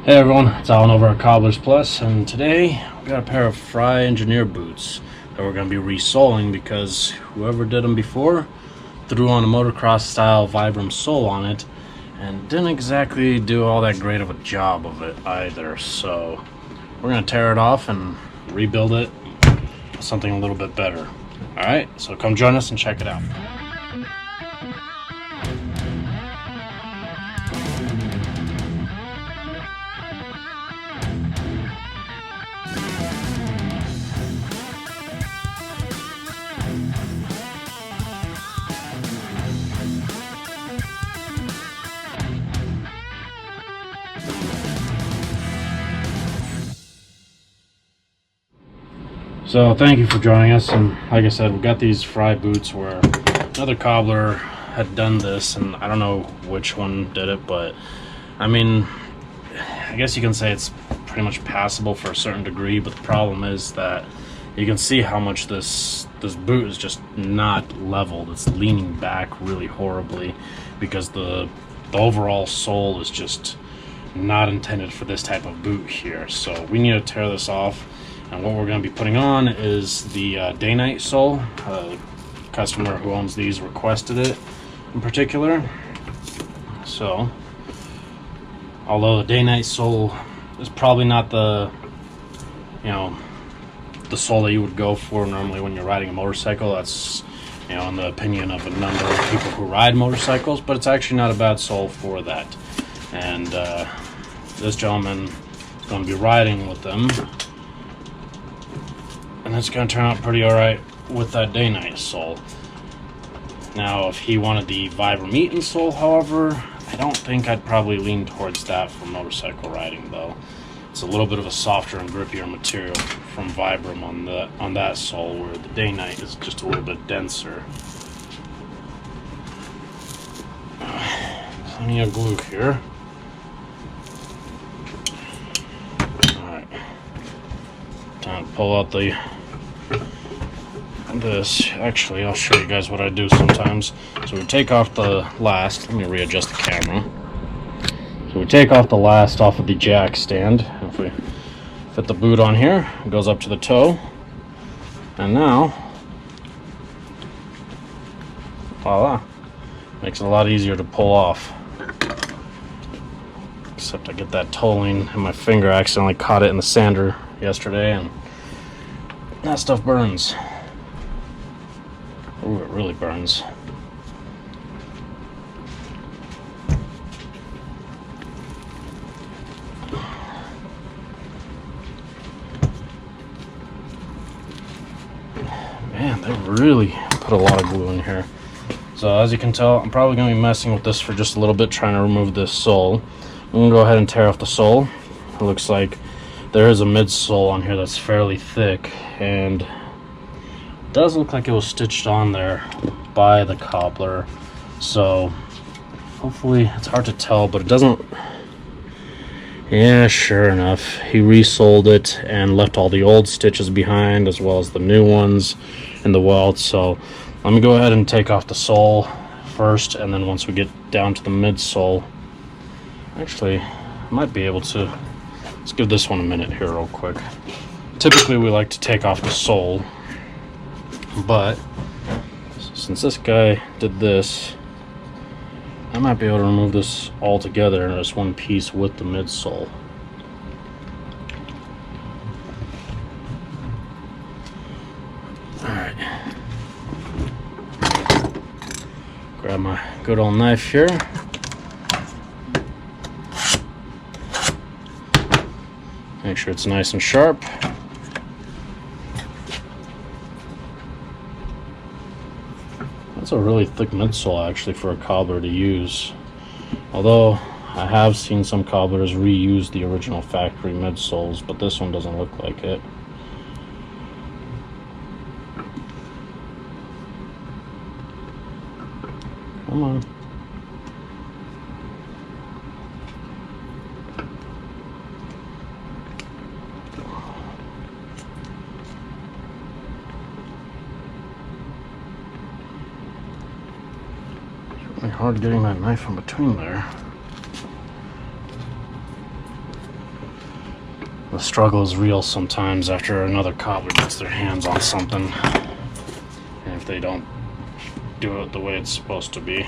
Hey everyone, it's Alan over at Cobblers Plus, and today we got a pair of Frye Engineer Boots that we're going to be resoling because whoever did them before threw on a motocross style Vibram Sole on it and didn't exactly do all that great of a job of it either. So we're going to tear it off and rebuild it with something a little bit better. Alright, so come join us and check it out. So thank you for joining us, and like I said, we got these Frye boots where another cobbler had done this, and I don't know which one did it, but I mean, I guess you can say it's pretty much passable for a certain degree, but the problem is that you can see how much this boot is just not leveled. It's leaning back really horribly because the overall sole is just not intended for this type of boot here. So we need to tear this off. And what we're going to be putting on is the Dainite sole. The customer who owns these requested it in particular. So, although the Dainite sole is probably not the sole that you would go for normally when you're riding a motorcycle. That's, in the opinion of a number of people who ride motorcycles, but it's actually not a bad sole for that. And this gentleman is going to be riding with them. And it's going to turn out pretty alright with that Dainite sole. Now, if he wanted the Vibram sole, however, I don't think I'd probably lean towards that for motorcycle riding, though. It's a little bit of a softer and grippier material from Vibram on that sole, where the Dainite is just a little bit denser. Plenty of glue here. Alright. Time to pull out this. Actually, I'll show you guys what I do sometimes. So we take off the last. Let me readjust the camera. So we take off the last off of the jack stand. If we fit the boot on here, it goes up to the toe. And now, voila, makes it a lot easier to pull off. Except I get that tolling in my finger. I accidentally caught it in the sander yesterday, and that stuff burns. Ooh, it really burns. Man, they really put a lot of glue in here. So as you can tell, I'm probably going to be messing with this for just a little bit, trying to remove this sole. I'm going to go ahead and tear off the sole. It looks like there is a midsole on here that's fairly thick, and it does look like it was stitched on there by the cobbler. So hopefully, it's hard to tell, but it doesn't. Yeah, sure enough, he resoled it and left all the old stitches behind, as well as the new ones and the welt. So let me go ahead and take off the sole first, and then once we get down to the midsole, actually, I might be able to. Let's give this one a minute here real quick. Typically we like to take off the sole, but since this guy did this, I might be able to remove this all together in just one piece with the midsole. Alright. Grab my good old knife here. Make sure it's nice and sharp. That's a really thick midsole actually for a cobbler to use. Although I have seen some cobblers reuse the original factory midsoles, but this one doesn't look like it. Come on. Hard getting that knife in between there. The struggle is real sometimes after another cobbler gets their hands on something, and if they don't do it the way it's supposed to be.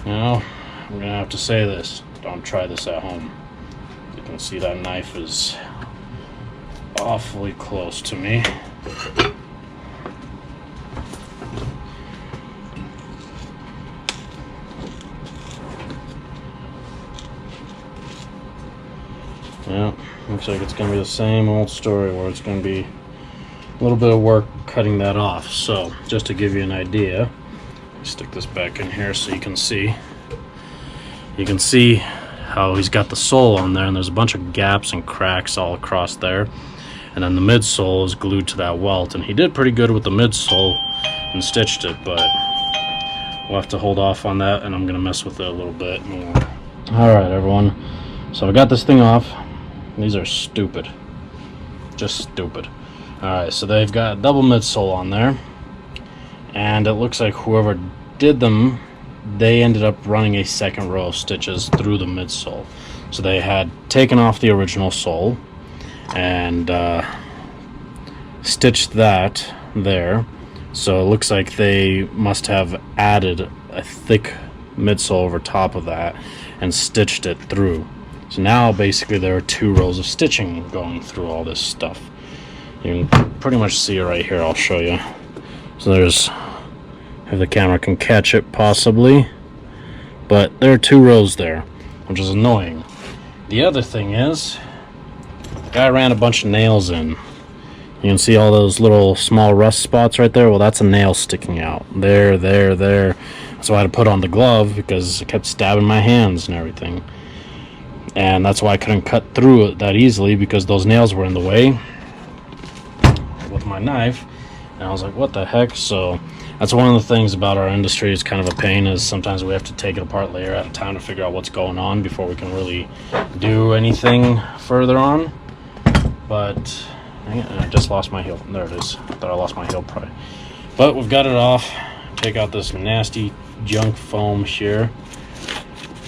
Now, I'm gonna have to say this: don't try this at home. You can see that knife is awfully close to me. Yeah, looks like it's gonna be the same old story where it's gonna be a little bit of work cutting that off. So, just to give you an idea, stick this back in here so you can see. You can see how he's got the sole on there, and there's a bunch of gaps and cracks all across there. And then the midsole is glued to that welt, and he did pretty good with the midsole and stitched it, but we'll have to hold off on that, and I'm gonna mess with it a little bit more. All right, everyone. So I got this thing off. These are stupid, just stupid. All right, so they've got double midsole on there, and it looks like whoever did them, they ended up running a second row of stitches through the midsole. So they had taken off the original sole and stitched that there. So it looks like they must have added a thick midsole over top of that and stitched it through. So now basically there are 2 rows of stitching going through all this stuff. You can pretty much see it right here. I'll show you. So there's, if the camera can catch it possibly, but there are 2 rows there, which is annoying. The other thing is, the guy ran a bunch of nails in. You can see all those little small rust spots right there. Well, that's a nail sticking out. There. That's why I had to put on the glove, because it kept stabbing my hands and everything. And that's why I couldn't cut through it that easily, because those nails were in the way with my knife. And I was like, what the heck? So that's one of the things about our industry. It's kind of a pain, is sometimes we have to take it apart layer at a time to figure out what's going on before we can really do anything further on. But I just lost my heel. There it is. I thought I lost my heel pry. But we've got it off. Take out this nasty junk foam here.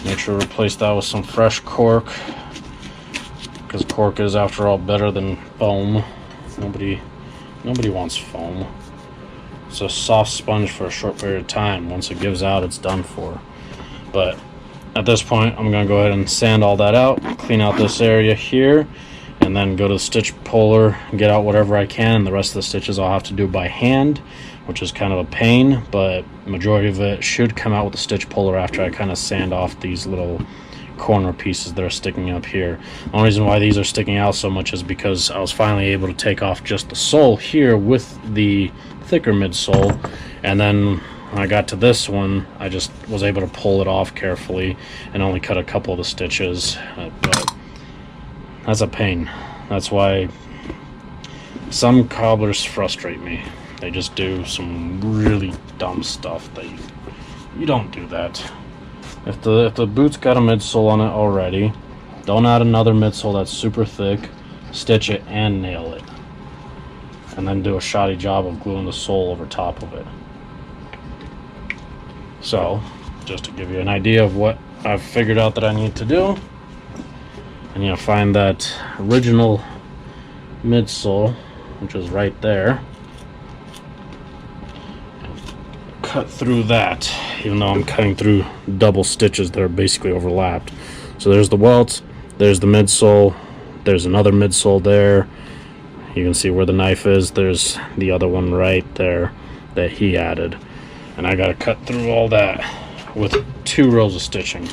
Make sure to replace that with some fresh cork, because cork is, after all, better than foam. Nobody wants foam. It's a soft sponge for a short period of time. Once it gives out, it's done for. But at this point, I'm going to go ahead and sand all that out, clean out this area here, and then go to the stitch puller and get out whatever I can. And the rest of the stitches I'll have to do by hand, which is kind of a pain, but majority of it should come out with the stitch puller after I kind of sand off these little corner pieces that are sticking up here. The only reason why these are sticking out so much is because I was finally able to take off just the sole here with the thicker midsole, and then when I got to this one, I just was able to pull it off carefully and only cut a couple of the stitches. But that's a pain. That's why some cobblers frustrate me. They just do some really dumb stuff that you don't do that. If the boot's got a midsole on it already, don't add another midsole that's super thick, stitch it and nail it. And then do a shoddy job of gluing the sole over top of it. So, just to give you an idea of what I've figured out that I need to do, and you know, find that original midsole, which is right there. Cut through that, even though I'm cutting through double stitches that are basically overlapped. So there's the welt, there's the midsole, there's another midsole there. You can see where the knife is. There's the other one right there that he added, and I got to cut through all that with 2 rows of stitching.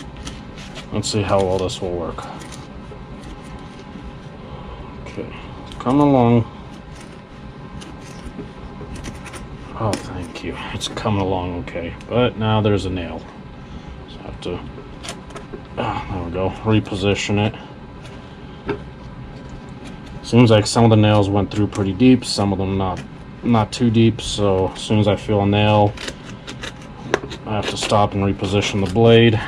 Let's see how well this will work. Okay, come along. Oh, thank you. It's coming along okay. But now there's a nail. So I have to, there we go, reposition it. Seems like some of the nails went through pretty deep, some of them not too deep. So as soon as I feel a nail, I have to stop and reposition the blade.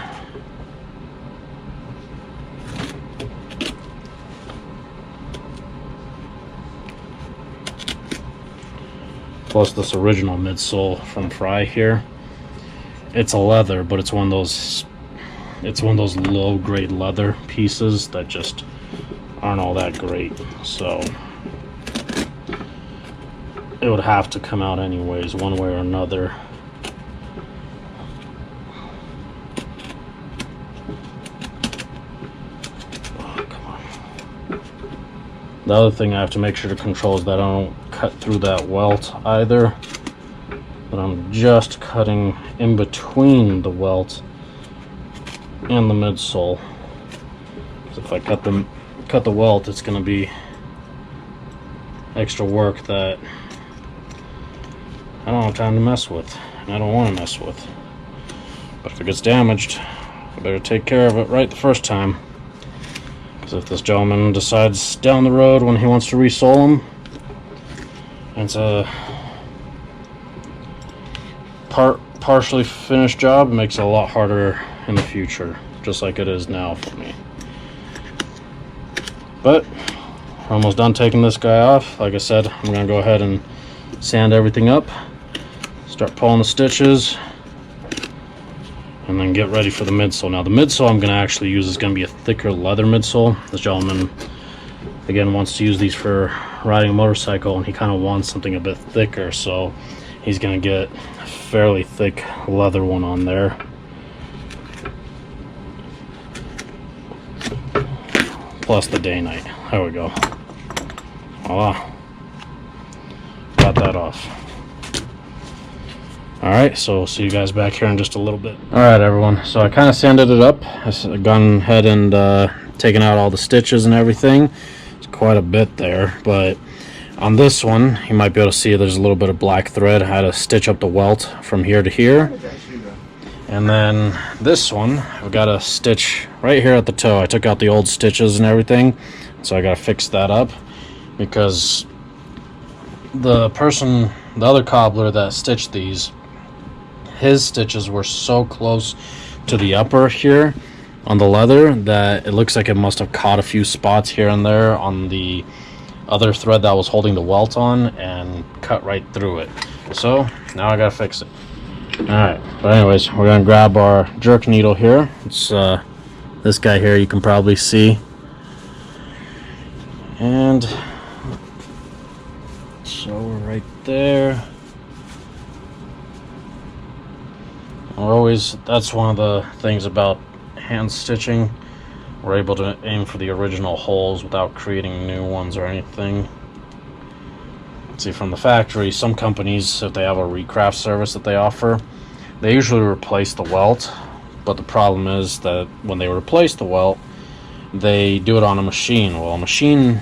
Plus this original midsole from Frye here. It's a leather, but it's one of those low grade leather pieces that just aren't all that great. So it would have to come out anyways, one way or another. The other thing I have to make sure to control is that I don't cut through that welt either, but I'm just cutting in between the welt and the midsole. So if I cut the welt, it's going to be extra work that I don't have time to mess with, and I don't want to mess with. But if it gets damaged, I better take care of it right the first time. If this gentleman decides down the road when he wants to resole them, and it's a partially finished job, it makes it a lot harder in the future, just like it is now for me. But we're almost done taking this guy off. Like I said, I'm going to go ahead and sand everything up, start pulling the stitches, and then get ready for the midsole. Now the midsole I'm going to actually use is going to be a thicker leather midsole. This gentleman, again, wants to use these for riding a motorcycle, and he kind of wants something a bit thicker, so he's going to get a fairly thick leather one on there. Plus the Dainite. There we go. Voila. Got that off. Alright, so we'll see you guys back here in just a little bit. Alright everyone, so I kind of sanded it up. I've gone ahead and taken out all the stitches and everything. It's quite a bit there, but on this one, you might be able to see there's a little bit of black thread. I had to stitch up the welt from here to here. And then this one, I've got a stitch right here at the toe. I took out the old stitches and everything, so I got to fix that up, because the other cobbler that stitched these, his stitches were so close to the upper here on the leather that it looks like it must have caught a few spots here and there on the other thread that was holding the welt on and cut right through it. So now I gotta fix it. Alright, but anyways, we're gonna grab our jerk needle here. It's this guy here, you can probably see, and so we're right there. That's one of the things about hand stitching. We're able to aim for the original holes without creating new ones or anything. See, from the factory, some companies, if they have a recraft service that they offer, they usually replace the welt, but the problem is that when they replace the welt, they do it on a machine. Well, a machine,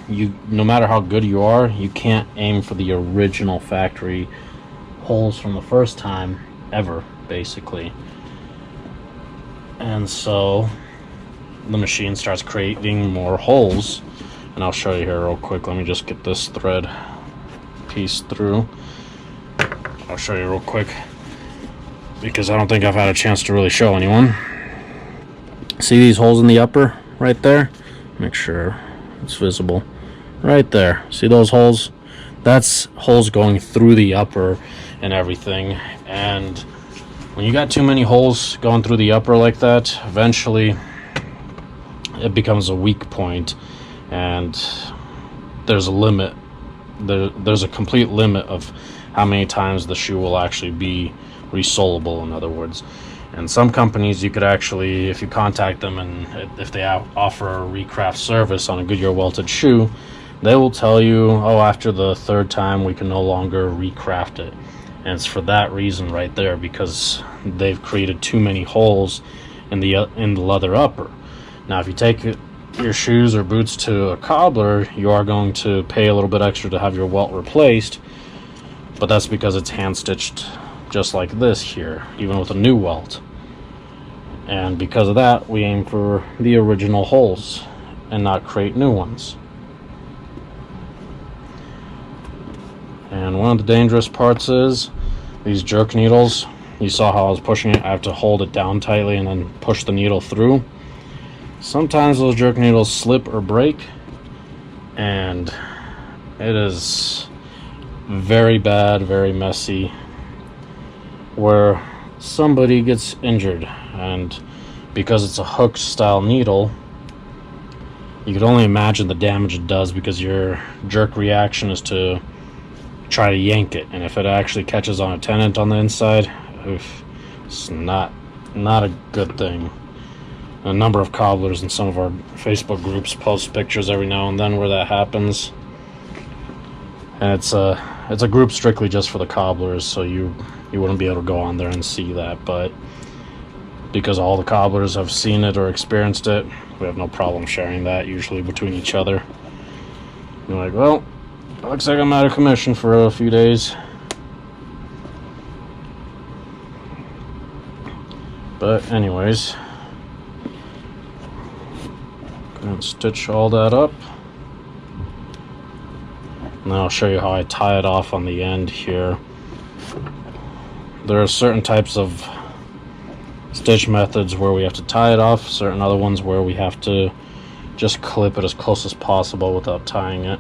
no matter how good you are, you can't aim for the original factory holes from the first time ever, basically. And so the machine starts creating more holes, and I'll show you here real quick. Let me just get this thread piece through. I'll show you real quick, because I don't think I've had a chance to really show anyone. See these holes in the upper right there? Make sure it's visible. Right there. See those holes? That's holes going through the upper and everything. And when you got too many holes going through the upper like that, eventually it becomes a weak point, and there's a limit. There's a complete limit of how many times the shoe will actually be resolable, in other words. And some companies, you could actually, if you contact them and if they offer a recraft service on a Goodyear welted shoe, they will tell you, oh, after the third time we can no longer recraft it. And it's for that reason right there, because they've created too many holes in the leather upper. Now, if you take your shoes or boots to a cobbler, you are going to pay a little bit extra to have your welt replaced, but that's because it's hand stitched just like this here, even with a new welt. And because of that, we aim for the original holes and not create new ones. And one of the dangerous parts is these jerk needles. You saw how I was pushing it. I have to hold it down tightly and then push the needle through. Sometimes those jerk needles slip or break, and it is very bad, very messy, where somebody gets injured. And because it's a hook style needle, you could only imagine the damage it does, because your jerk reaction is to try to yank it, and if it actually catches on a tenant on the inside, oof, it's not a good thing. A number of cobblers in some of our Facebook groups post pictures every now and then where that happens, and it's a group strictly just for the cobblers, so you wouldn't be able to go on there and see that, but because all the cobblers have seen it or experienced it, we have no problem sharing that, usually between each other. You're like, well, looks like I'm out of commission for a few days. But anyways, gonna stitch all that up. And then I'll show you how I tie it off on the end here. There are certain types of stitch methods where we have to tie it off, certain other ones where we have to just clip it as close as possible without tying it.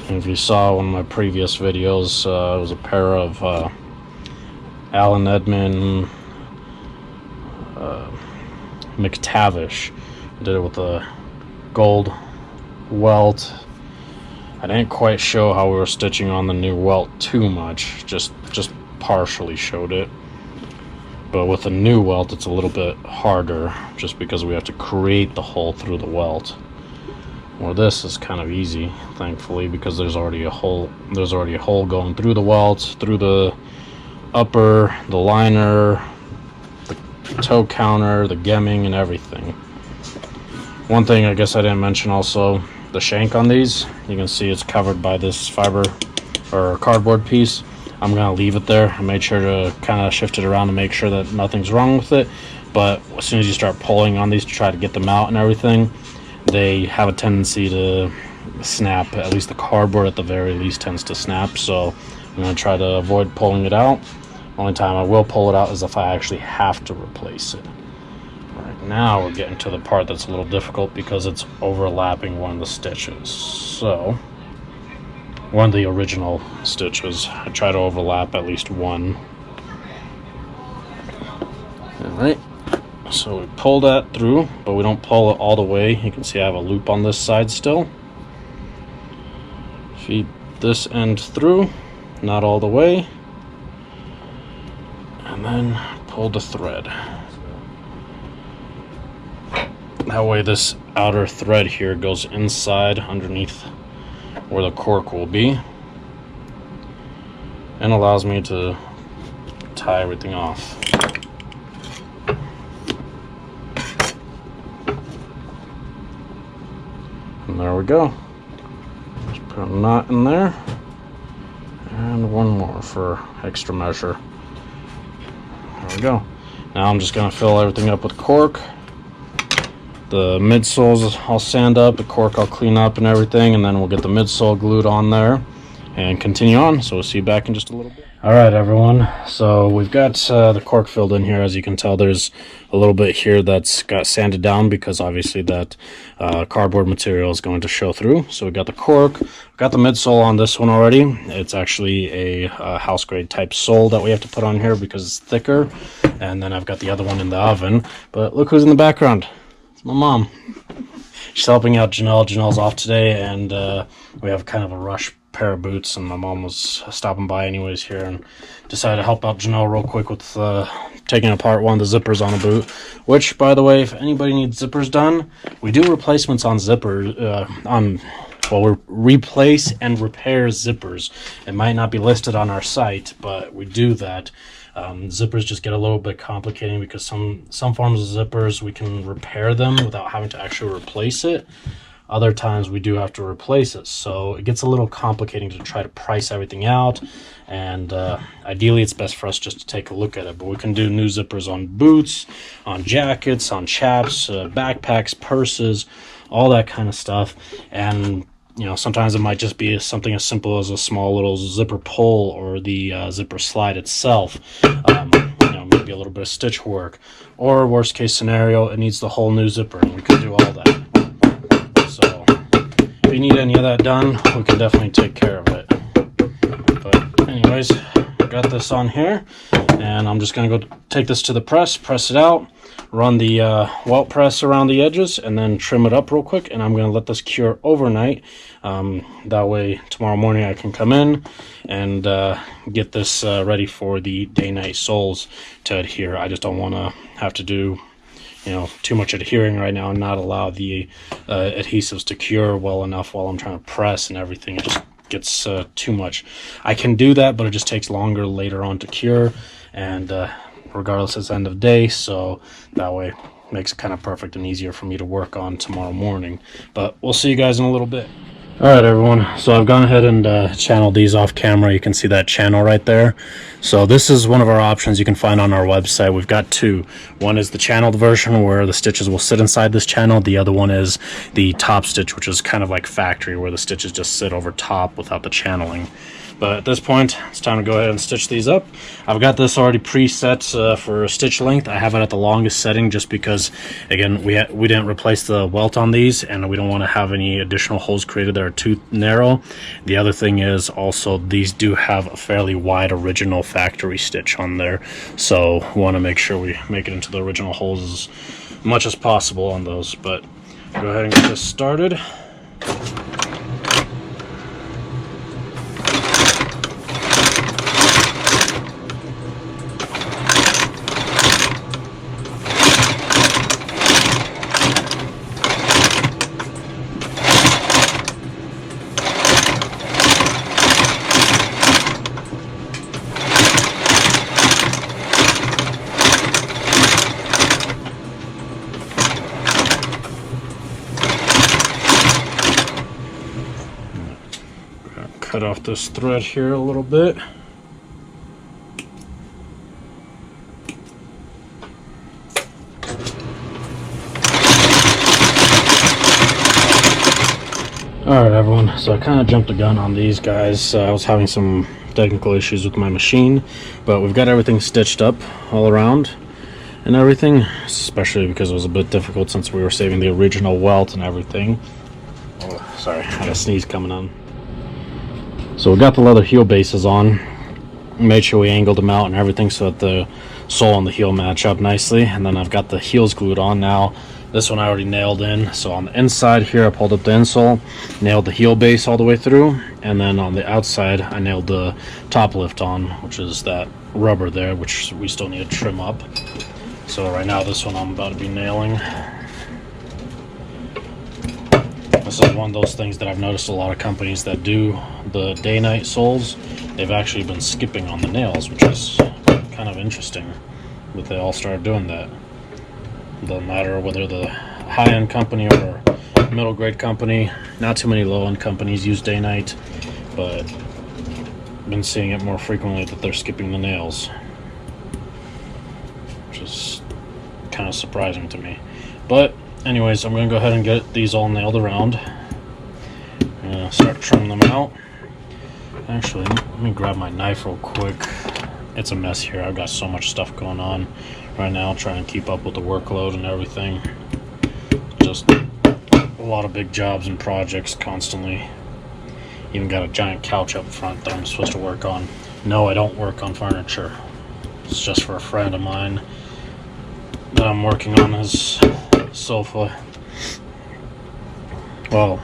And if you saw one of my previous videos, it was a pair of Alan Edmund McTavish. I did it with a gold welt. I didn't quite show how we were stitching on the new welt too much, just partially showed it. But with the new welt, it's a little bit harder, just because we have to create the hole through the welt. Well, this is kind of easy, thankfully, because there's already a hole going through the welt, through the upper, the liner, the toe counter, the gemming, and everything. One thing I guess I didn't mention also, the shank on these, you can see it's covered by this fiber or cardboard piece. I'm gonna leave it there. I made sure to kind of shift it around to make sure that nothing's wrong with it, but as soon as you start pulling on these to try to get them out and everything, they have a tendency to snap. At least the cardboard at the very least tends to snap, so I'm gonna try to avoid pulling it out. Only time I will pull it out is if I actually have to replace it. Right now we're getting to the part that's a little difficult because it's overlapping one of the stitches. So one of the original stitches, I try to overlap at least one. Alright, so we pull that through, but we don't pull it all the way. You can see I have a loop on this side still. Feed this end through, not all the way, and then pull the thread. That way this outer thread here goes inside underneath where the cork will be, and allows me to tie everything off. And there we go. Just put a knot in there, and one more for extra measure. There we go. Now I'm just going to fill everything up with cork. The midsoles I'll sand up, the cork I'll clean up and everything, and then we'll get the midsole glued on there and continue on. So we'll see you back in just a little bit. Alright everyone, so we've got the cork filled in here. As you can tell, there's a little bit here that's got sanded down because obviously that cardboard material is going to show through. So we got the cork, we've got the midsole on this one already. It's actually a house grade type sole that we have to put on here because it's thicker. And then I've got the other one in the oven. But look who's in the background. It's my mom. She's helping out Janelle. Janelle's off today, and we have kind of a rush pair of boots, and my mom was stopping by anyways here and decided to help out Janelle real quick with taking apart one of the zippers on a boot, which, by the way, if anybody needs zippers done, we do replacements on zippers, we replace and repair zippers. It might not be listed on our site, but we do that. Zippers just get a little bit complicating because some forms of zippers we can repair them without having to actually replace it. Other times we do have to replace it, so it gets a little complicating to try to price everything out, and ideally it's best for us just to take a look at it. But we can do new zippers on boots, on jackets, on chaps, backpacks, purses, all that kind of stuff. And you know, sometimes it might just be something as simple as a small little zipper pull or the zipper slide itself. You know, maybe a little bit of stitch work, or worst case scenario, it needs the whole new zipper, and we can do all that. So if you need any of that done, we can definitely take care of it. But anyways, got this on here, and I'm just gonna go take this to the press it out, run the welt press around the edges, and then trim it up real quick, and I'm gonna let this cure overnight. That way tomorrow morning I can come in and get this ready for the Dainite soles to adhere. I just don't want to have to do, you know, too much adhering right now and not allow the adhesives to cure well enough while I'm trying to press and everything. It just gets too much. I can do that, but it just takes longer later on to cure, and regardless, it's end of day, so that way makes it kind of perfect and easier for me to work on tomorrow morning. But we'll see you guys in a little bit. All right, everyone, so I've gone ahead and channeled these off camera. You can see that channel right there. So this is one of our options you can find on our website. We've got two. One is the channeled version where the stitches will sit inside this channel. The other one is the top stitch, which is kind of like factory, where the stitches just sit over top without the channeling. But at this point, it's time to go ahead and stitch these up. I've got this already preset for stitch length. I have it at the longest setting just because, again, we didn't replace the welt on these, and we don't want to have any additional holes created that are too narrow. The other thing is also these do have a fairly wide original factory stitch on there, so we want to make sure we make it into the original holes as much as possible on those. But go ahead and get this started. Cut off this thread here a little bit. Alright, everyone, so I kind of jumped the gun on these guys. I was having some technical issues with my machine, but we've got everything stitched up all around and everything, especially because it was a bit difficult since we were saving the original welt and everything. Oh, sorry, I had a sneeze coming on. So we got the leather heel bases on, made sure we angled them out and everything so that the sole and the heel match up nicely, and then I've got the heels glued on now. This one I already nailed in, so on the inside here I pulled up the insole, nailed the heel base all the way through, and then on the outside I nailed the top lift on, which is that rubber there, which we still need to trim up. So right now this one I'm about to be nailing. This is one of those things that I've noticed a lot of companies that do the Dainite soles, they've actually been skipping on the nails, which is kind of interesting that they all started doing that. Doesn't matter whether the high-end company or middle grade company, not too many low-end companies use Dainite, but I've been seeing it more frequently that they're skipping the nails, which is kind of surprising to me. But anyways, I'm going to go ahead and get these all nailed around. I'm going to start trimming them out. Actually, let me grab my knife real quick. It's a mess here. I've got so much stuff going on right now, trying to keep up with the workload and everything. Just a lot of big jobs and projects constantly. Even got a giant couch up front that I'm supposed to work on. No, I don't work on furniture. It's just for a friend of mine that I'm working on his sofa. Well,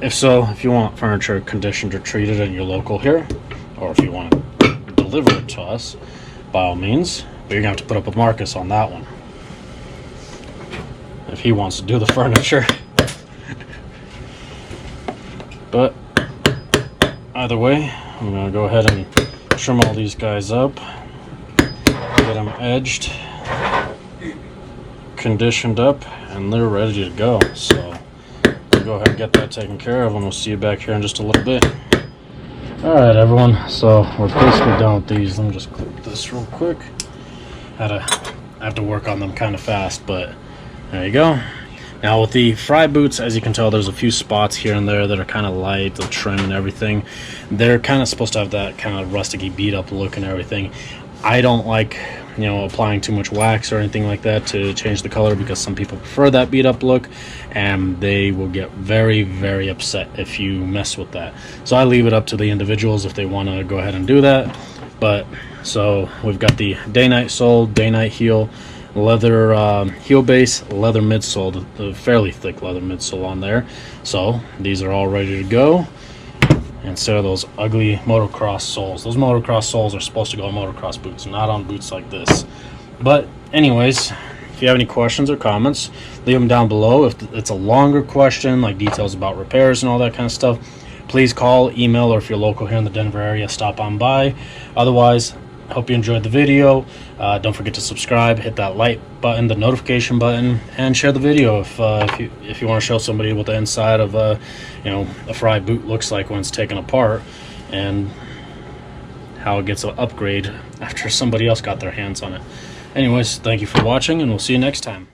if you want furniture conditioned or treated and you're local here, or if you want to deliver it to us, by all means, but you're gonna have to put up with Marcus on that one if he wants to do the furniture. But either way, I'm gonna go ahead and trim all these guys up, get them edged, conditioned up, and they're ready to go. So we'll go ahead and get that taken care of, and we'll see you back here in just a little bit. Alright, everyone, so we're basically done with these. Let me just clip this real quick. I have to work on them kind of fast, but there you go. Now with the Frye boots, as you can tell, there's a few spots here and there that are kind of light, the trim and everything. They're kind of supposed to have that kind of rusticy beat up look and everything. I don't like, you know, applying too much wax or anything like that to change the color, because some people prefer that beat up look and they will get very, very upset if you mess with that. So I leave it up to the individuals if they want to go ahead and do that. But so we've got the Dainite sole, Dainite heel, leather heel base, leather midsole, the fairly thick leather midsole on there. So these are all ready to go instead of those ugly motocross soles. Those motocross soles are supposed to go on motocross boots, not on boots like this. But anyways, if you have any questions or comments, leave them down below. If it's a longer question, like details about repairs and all that kind of stuff, please call, email, or if you're local here in the Denver area, stop on by. Otherwise, I hope you enjoyed the video. Don't forget to subscribe, hit that like button, the notification button, and share the video if you want to show somebody what the inside of you know, a Frye boot looks like when it's taken apart, and how it gets an upgrade after somebody else got their hands on it. Anyways, thank you for watching, and we'll see you next time.